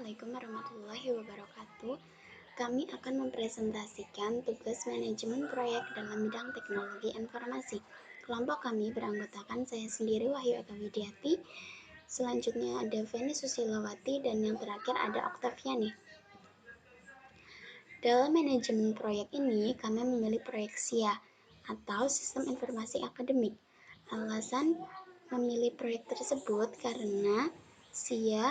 Assalamualaikum warahmatullahi wabarakatuh. Kami akan mempresentasikan tugas manajemen proyek dalam bidang teknologi informasi. Kelompok kami beranggotakan saya sendiri, Wahyu Eka Widiati. Selanjutnya ada Feni Susilawati dan yang terakhir ada Oktaviani. Dalam manajemen proyek ini, kami memilih proyek SIA atau Sistem Informasi Akademik. Alasan memilih proyek tersebut karena SIA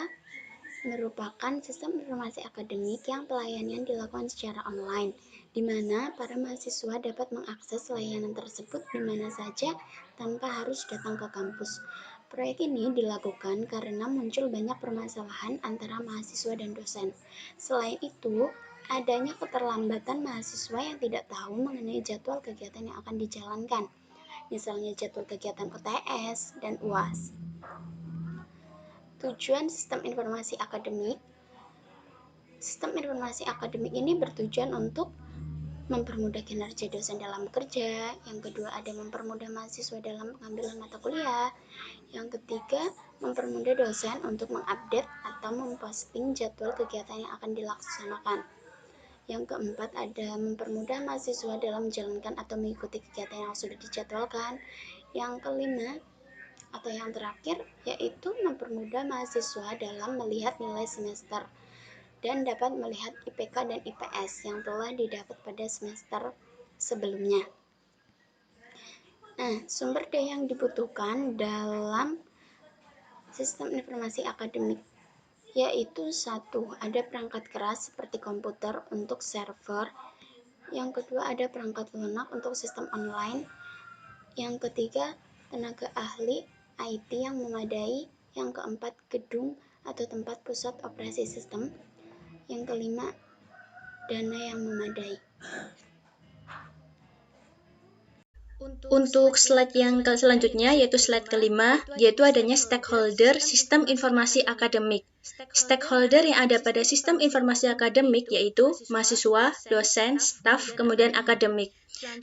merupakan sistem informasi akademik yang pelayanannya dilakukan secara online, di mana para mahasiswa dapat mengakses layanan tersebut di mana saja tanpa harus datang ke kampus. Proyek ini dilakukan karena muncul banyak permasalahan antara mahasiswa dan dosen. Selain itu, adanya keterlambatan mahasiswa yang tidak tahu mengenai jadwal kegiatan yang akan dijalankan, misalnya jadwal kegiatan UTS dan UAS. Tujuan sistem informasi akademik. Sistem informasi akademik ini bertujuan untuk mempermudah kinerja dosen dalam bekerja. Yang kedua, ada mempermudah mahasiswa dalam pengambilan mata kuliah. Yang ketiga, mempermudah dosen untuk mengupdate atau memposting jadwal kegiatan yang akan dilaksanakan. Yang keempat, ada mempermudah mahasiswa dalam menjalankan atau mengikuti kegiatan yang sudah dijadwalkan. Yang kelima, atau yang terakhir, yaitu mempermudah mahasiswa dalam melihat nilai semester dan dapat melihat IPK dan IPS yang telah didapat pada semester sebelumnya. Nah, sumber daya yang dibutuhkan dalam sistem informasi akademik yaitu satu, ada perangkat keras seperti komputer untuk server. Yang kedua, ada perangkat lunak untuk sistem online. Yang ketiga, tenaga ahli IT yang memadai. Yang keempat, gedung atau tempat pusat operasi sistem. Yang kelima, dana yang memadai. Untuk slide yang selanjutnya, yaitu slide kelima, yaitu adanya stakeholder sistem informasi akademik. Stakeholder yang ada pada sistem informasi akademik yaitu mahasiswa, dosen, staf, kemudian akademik.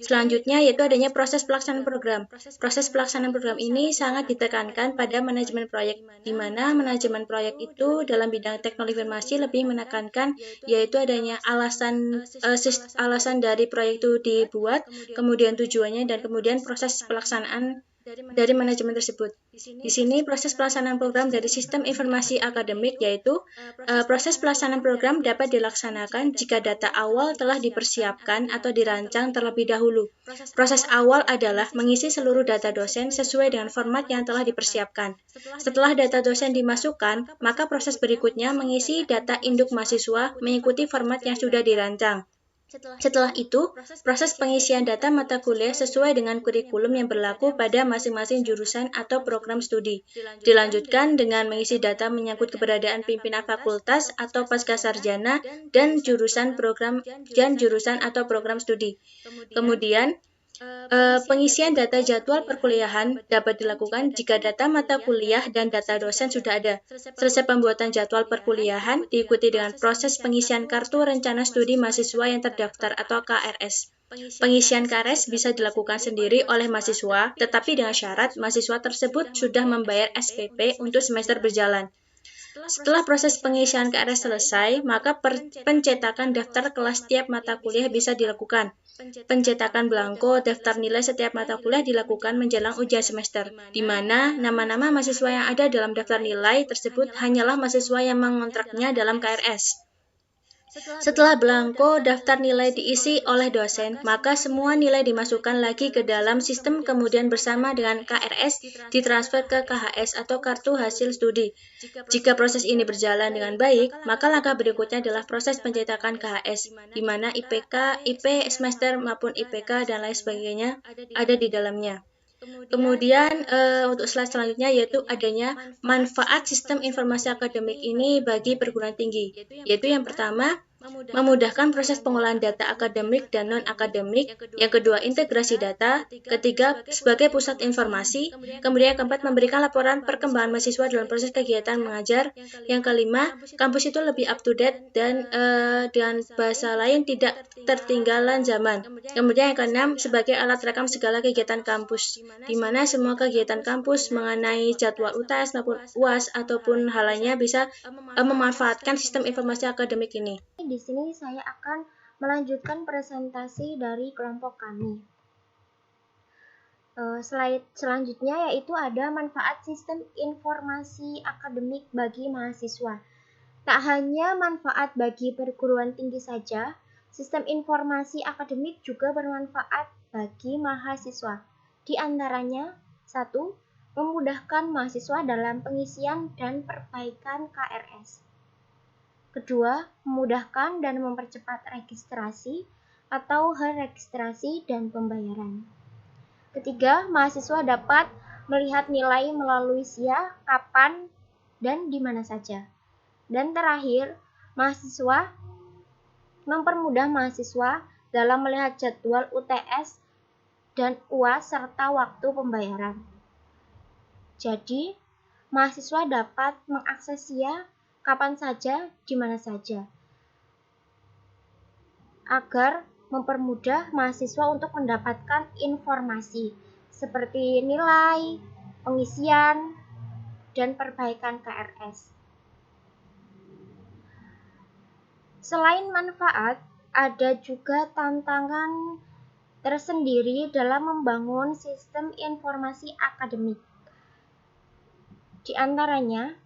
Selanjutnya yaitu adanya proses pelaksanaan program. Proses pelaksanaan program ini sangat ditekankan pada manajemen proyek, di mana manajemen proyek itu dalam bidang teknologi informasi lebih menekankan yaitu adanya alasan dari proyek itu dibuat, kemudian tujuannya, dan kemudian proses pelaksanaan dari manajemen tersebut. Di sini proses pelaksanaan program dari sistem informasi akademik yaitu proses pelaksanaan program dapat dilaksanakan jika data awal telah dipersiapkan atau dirancang terlebih dahulu. Proses awal adalah mengisi seluruh data dosen sesuai dengan format yang telah dipersiapkan. Setelah data dosen dimasukkan, maka proses berikutnya mengisi data induk mahasiswa mengikuti format yang sudah dirancang. Setelah itu, proses pengisian data mata kuliah sesuai dengan kurikulum yang berlaku pada masing-masing jurusan atau program studi. Dilanjutkan dengan mengisi data menyangkut keberadaan pimpinan fakultas atau pascasarjana dan jurusan atau program studi. Kemudian, pengisian data jadwal perkuliahan dapat dilakukan jika data mata kuliah dan data dosen sudah ada. Selesai pembuatan jadwal perkuliahan diikuti dengan proses pengisian kartu rencana studi mahasiswa yang terdaftar atau KRS. Pengisian KRS bisa dilakukan sendiri oleh mahasiswa, tetapi dengan syarat mahasiswa tersebut sudah membayar SPP untuk semester berjalan. Setelah proses pengisian KRS selesai, maka pencetakan daftar kelas setiap mata kuliah bisa dilakukan. Pencetakan belangko daftar nilai setiap mata kuliah dilakukan menjelang ujian semester, di mana nama-nama mahasiswa yang ada dalam daftar nilai tersebut hanyalah mahasiswa yang mengontraknya dalam KRS. Setelah belangko daftar nilai diisi oleh dosen, maka semua nilai dimasukkan lagi ke dalam sistem kemudian bersama dengan KRS ditransfer ke KHS atau kartu hasil studi. Jika proses ini berjalan dengan baik, maka langkah berikutnya adalah proses pencetakan KHS, di mana IPK, IP semester maupun IPK dan lain sebagainya ada di dalamnya. Kemudian untuk slide selanjutnya yaitu adanya manfaat sistem informasi akademik ini bagi perguruan tinggi, yaitu yang pertama, memudahkan proses pengolahan data akademik dan non-akademik. Yang kedua, integrasi data. Ketiga, sebagai pusat informasi. Kemudian yang keempat, memberikan laporan perkembangan mahasiswa dalam proses kegiatan mengajar. Yang kelima, kampus itu lebih up to date dan dengan bahasa lain tidak tertinggalan zaman. Kemudian yang keenam, sebagai alat rekam segala kegiatan kampus, di mana semua kegiatan kampus mengenai jadwal UTS maupun UAS ataupun hal lainnya bisa memanfaatkan sistem informasi akademik ini. Di sini saya akan melanjutkan presentasi dari kelompok kami. Slide selanjutnya yaitu ada manfaat sistem informasi akademik bagi mahasiswa. Tak hanya manfaat bagi perguruan tinggi saja, sistem informasi akademik juga bermanfaat bagi mahasiswa. Di antaranya, 1. Memudahkan mahasiswa dalam pengisian dan perbaikan KRS. Kedua, memudahkan dan mempercepat registrasi atau registrasi dan pembayaran. Ketiga, mahasiswa dapat melihat nilai melalui SIA, kapan, dan di mana saja. Dan terakhir, mempermudah mahasiswa dalam melihat jadwal UTS dan UAS serta waktu pembayaran. Jadi, mahasiswa dapat mengakses SIA kapan saja, di mana saja, agar mempermudah mahasiswa untuk mendapatkan informasi seperti nilai, pengisian, dan perbaikan KRS. Selain manfaat, ada juga tantangan tersendiri dalam membangun sistem informasi akademik. Di antaranya,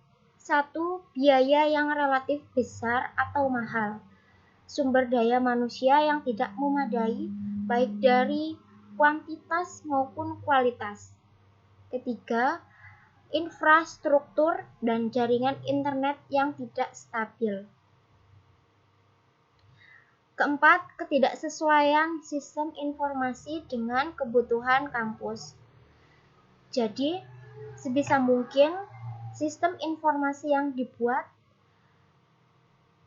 1. Biaya yang relatif besar atau mahal. Sumber daya manusia yang tidak memadai, baik dari kuantitas maupun kualitas. Ketiga, infrastruktur dan jaringan internet yang tidak stabil. Keempat, ketidaksesuaian sistem informasi dengan kebutuhan kampus. Jadi, sebisa mungkin sistem informasi yang dibuat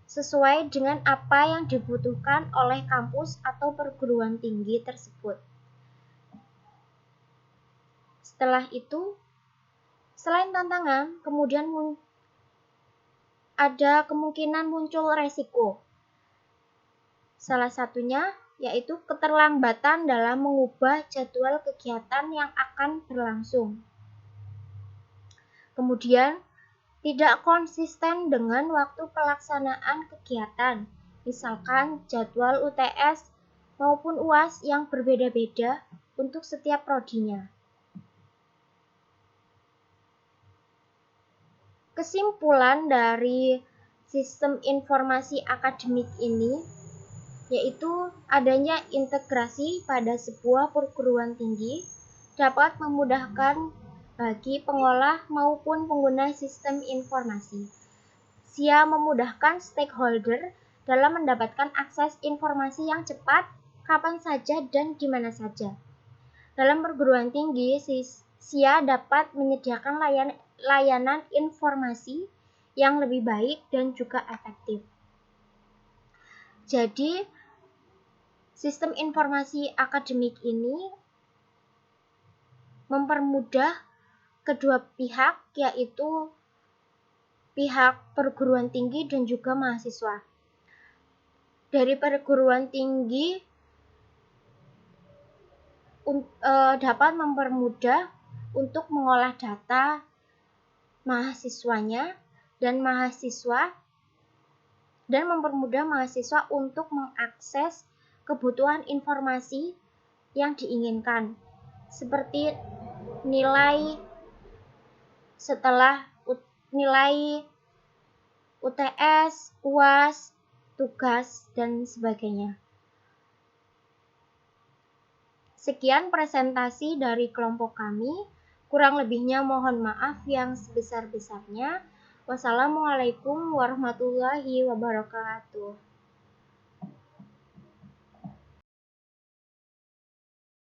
sesuai dengan apa yang dibutuhkan oleh kampus atau perguruan tinggi tersebut. Setelah itu, selain tantangan, kemudian ada kemungkinan muncul resiko. Salah satunya yaitu keterlambatan dalam mengubah jadwal kegiatan yang akan berlangsung. Kemudian, tidak konsisten dengan waktu pelaksanaan kegiatan, misalkan jadwal UTS maupun UAS yang berbeda-beda untuk setiap prodinya. Kesimpulan dari sistem informasi akademik ini yaitu adanya integrasi pada sebuah perguruan tinggi dapat memudahkan bagi pengolah maupun pengguna sistem informasi. SIA memudahkan stakeholder dalam mendapatkan akses informasi yang cepat, kapan saja, dan di mana saja. Dalam perguruan tinggi, SIA dapat menyediakan layanan informasi yang lebih baik dan juga efektif. Jadi, sistem informasi akademik ini mempermudah kedua pihak, yaitu pihak perguruan tinggi dan juga mahasiswa. Dari perguruan tinggi dapat mempermudah untuk mengolah data mahasiswanya dan mempermudah mahasiswa untuk mengakses kebutuhan informasi yang diinginkan, seperti nilai UTS, UAS, tugas, dan sebagainya. Sekian presentasi dari kelompok kami. Kurang lebihnya mohon maaf yang sebesar-besarnya. Wassalamualaikum warahmatullahi wabarakatuh.